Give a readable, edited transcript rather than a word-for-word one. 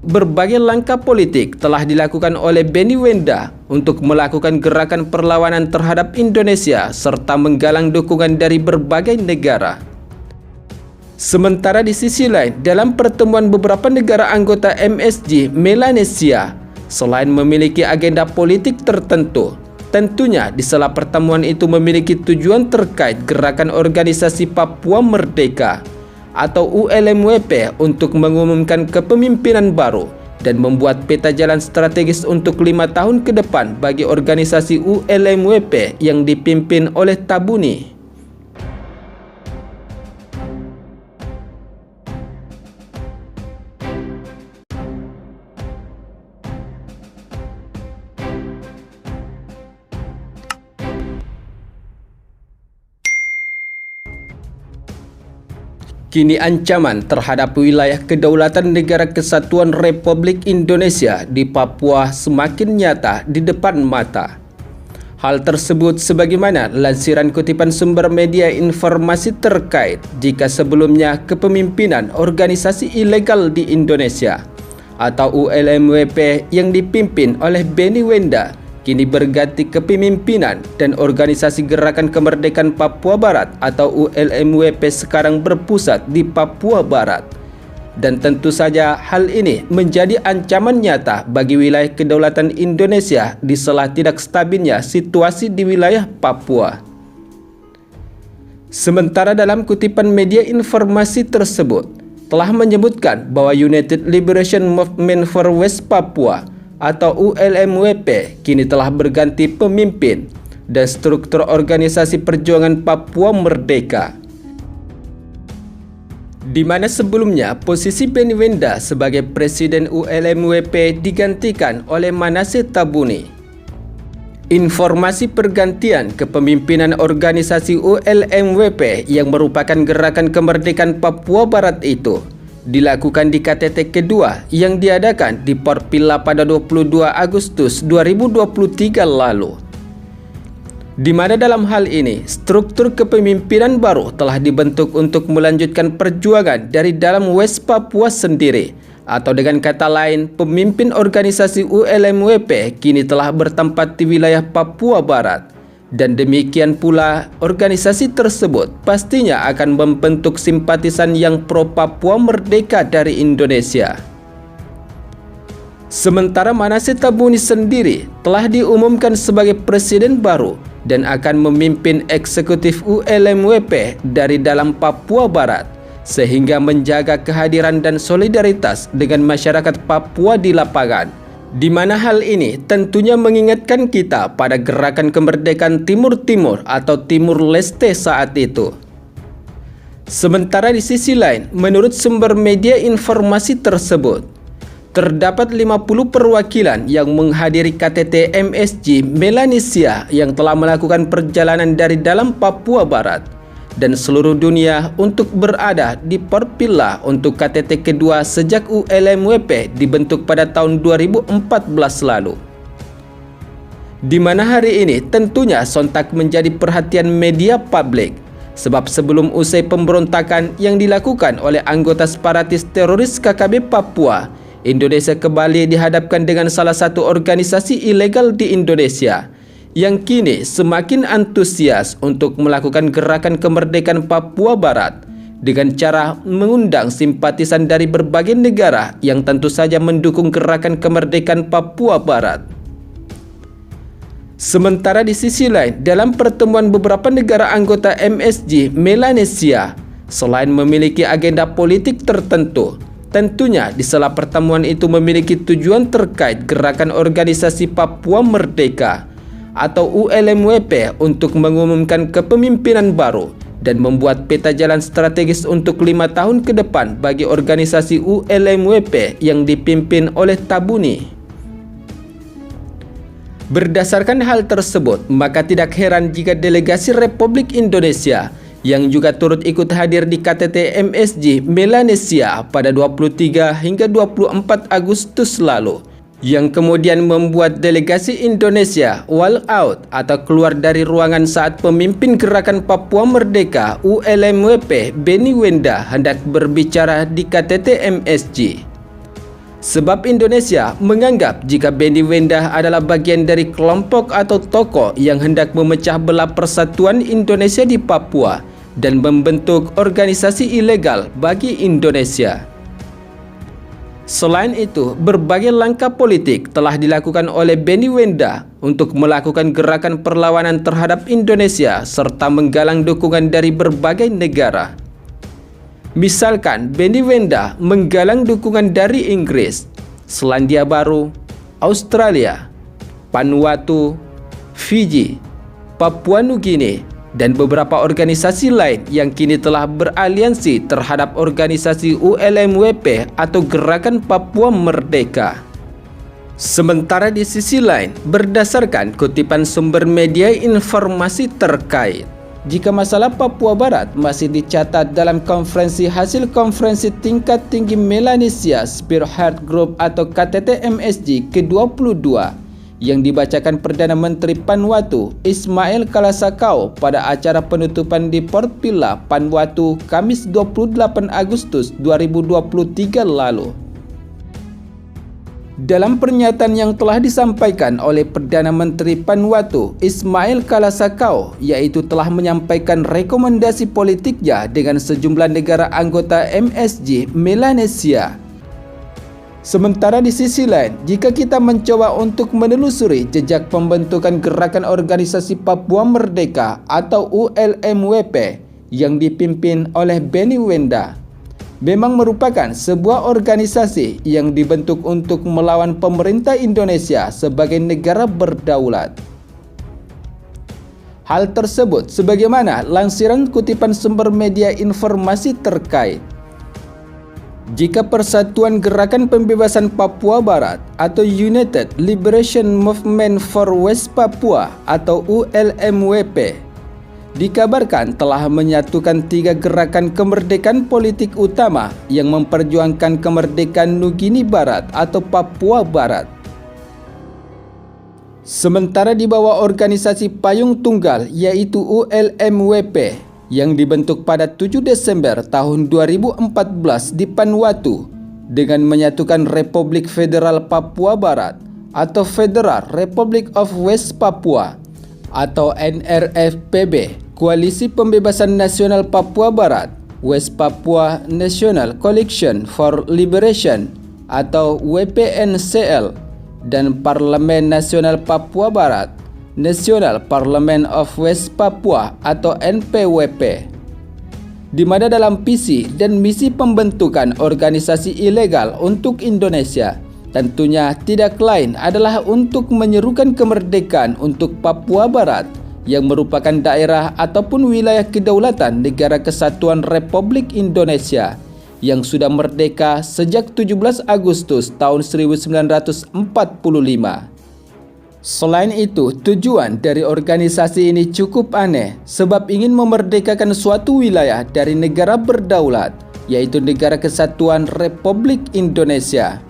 berbagai langkah politik telah dilakukan oleh Benny Wenda untuk melakukan gerakan perlawanan terhadap Indonesia serta menggalang dukungan dari berbagai negara. Sementara di sisi lain, dalam pertemuan beberapa negara anggota MSG Melanesia, selain memiliki agenda politik tertentu, tentunya di sela pertemuan itu memiliki tujuan terkait gerakan organisasi Papua Merdeka atau ULMWP untuk mengumumkan kepemimpinan baru dan membuat peta jalan strategis untuk 5 tahun ke depan bagi organisasi ULMWP yang dipimpin oleh Tabuni. Kini ancaman terhadap wilayah kedaulatan Negara Kesatuan Republik Indonesia di Papua semakin nyata di depan mata. Hal tersebut sebagaimana lansiran kutipan sumber media informasi terkait jika sebelumnya kepemimpinan organisasi ilegal di Indonesia atau ULMWP yang dipimpin oleh Benny Wenda kini berganti kepemimpinan dan organisasi Gerakan Kemerdekaan Papua Barat atau ULMWP sekarang berpusat di Papua Barat. Dan tentu saja hal ini menjadi ancaman nyata bagi wilayah kedaulatan Indonesia di sela tidak stabilnya situasi di wilayah Papua. Sementara dalam kutipan media informasi tersebut telah menyebutkan bahwa United Liberation Movement for West Papua atau ULMWP kini telah berganti pemimpin dan struktur organisasi perjuangan Papua Merdeka, di mana sebelumnya posisi Benny Wenda sebagai Presiden ULMWP digantikan oleh Manasseh Tabuni. Informasi pergantian kepemimpinan organisasi ULMWP yang merupakan Gerakan Kemerdekaan Papua Barat itu dilakukan di KTT kedua yang diadakan di Porpila pada 22 Agustus 2023 lalu. Di mana dalam hal ini, struktur kepemimpinan baru telah dibentuk untuk melanjutkan perjuangan dari dalam West Papua sendiri, atau dengan kata lain, pemimpin organisasi ULMWP kini telah bertempat di wilayah Papua Barat. Dan demikian pula organisasi tersebut pastinya akan membentuk simpatisan yang pro Papua Merdeka dari Indonesia. Sementara Manasseh Tabuni sendiri telah diumumkan sebagai presiden baru dan akan memimpin eksekutif ULMWP dari dalam Papua Barat, sehingga menjaga kehadiran dan solidaritas dengan masyarakat Papua di lapangan. Di mana hal ini tentunya mengingatkan kita pada gerakan kemerdekaan Timur Timur atau Timur Leste saat itu. Sementara di sisi lain, menurut sumber media informasi tersebut, terdapat 50 perwakilan yang menghadiri KTT MSG Melanesia yang telah melakukan perjalanan dari dalam Papua Barat dan seluruh dunia untuk berada di Porpila untuk KTT kedua sejak ULMWP dibentuk pada tahun 2014 lalu. Di mana hari ini tentunya sontak menjadi perhatian media publik, sebab sebelum usai pemberontakan yang dilakukan oleh anggota separatis teroris KKB Papua, Indonesia kembali dihadapkan dengan salah satu organisasi ilegal di Indonesia yang kini semakin antusias untuk melakukan gerakan kemerdekaan Papua Barat dengan cara mengundang simpatisan dari berbagai negara yang tentu saja mendukung gerakan kemerdekaan Papua Barat. Sementara di sisi lain, dalam pertemuan beberapa negara anggota MSG Melanesia, selain memiliki agenda politik tertentu, tentunya di sela pertemuan itu memiliki tujuan terkait gerakan organisasi Papua Merdeka atau ULMWP untuk mengumumkan kepemimpinan baru dan membuat peta jalan strategis untuk 5 tahun ke depan bagi organisasi ULMWP yang dipimpin oleh Tabuni. Berdasarkan hal tersebut, maka tidak heran jika delegasi Republik Indonesia yang juga turut ikut hadir di KTT MSG Melanesia pada 23 hingga 24 Agustus lalu, yang kemudian membuat delegasi Indonesia walk out atau keluar dari ruangan saat pemimpin Gerakan Papua Merdeka ULMWP Benny Wenda hendak berbicara di KTT MSG. Sebab Indonesia menganggap jika Benny Wenda adalah bagian dari kelompok atau tokoh yang hendak memecah belah persatuan Indonesia di Papua dan membentuk organisasi ilegal bagi Indonesia. Selain itu, berbagai langkah politik telah dilakukan oleh Benny Wenda untuk melakukan gerakan perlawanan terhadap Indonesia serta menggalang dukungan dari berbagai negara. Misalkan, Benny Wenda menggalang dukungan dari Inggris, Selandia Baru, Australia, Vanuatu, Fiji, Papua Nugini, dan beberapa organisasi lain yang kini telah beraliansi terhadap organisasi ULMWP atau Gerakan Papua Merdeka. Sementara di sisi lain, berdasarkan kutipan sumber media informasi terkait, jika masalah Papua Barat masih dicatat dalam konferensi hasil konferensi tingkat tinggi Melanesia Spearhead Group atau KTT-MSG ke-22 yang dibacakan Perdana Menteri Vanuatu Ismail Kalasakau pada acara penutupan di Port Vila, Vanuatu, Kamis 28 Agustus 2023 lalu. Dalam pernyataan yang telah disampaikan oleh Perdana Menteri Vanuatu Ismail Kalasakau, yaitu telah menyampaikan rekomendasi politiknya dengan sejumlah negara anggota MSG Melanesia. Sementara di sisi lain, jika kita mencoba untuk menelusuri jejak pembentukan Gerakan Organisasi Papua Merdeka atau ULMWP yang dipimpin oleh Benny Wenda, memang merupakan sebuah organisasi yang dibentuk untuk melawan pemerintah Indonesia sebagai negara berdaulat. Hal tersebut sebagaimana lansiran kutipan sumber media informasi terkait. Jika Persatuan Gerakan Pembebasan Papua Barat atau United Liberation Movement for West Papua atau ULMWP dikabarkan telah menyatukan 3 gerakan kemerdekaan politik utama yang memperjuangkan kemerdekaan Nugini Barat atau Papua Barat. Sementara di bawah organisasi payung tunggal yaitu ULMWP yang dibentuk pada 7 Desember tahun 2014 di Vanuatu dengan menyatukan Republik Federal Papua Barat atau Federal Republic of West Papua atau NRFPB, Koalisi Pembebasan Nasional Papua Barat, West Papua National Coalition for Liberation atau WPNCL, dan Parlemen Nasional Papua Barat, National Parliament of West Papua atau NPWP, di mana dalam visi dan misi pembentukan organisasi ilegal untuk Indonesia tentunya tidak lain adalah untuk menyerukan kemerdekaan untuk Papua Barat yang merupakan daerah ataupun wilayah kedaulatan Negara Kesatuan Republik Indonesia yang sudah merdeka sejak 17 Agustus tahun 1945. Selain itu, tujuan dari organisasi ini cukup aneh sebab ingin memerdekakan suatu wilayah dari negara berdaulat, yaitu Negara Kesatuan Republik Indonesia.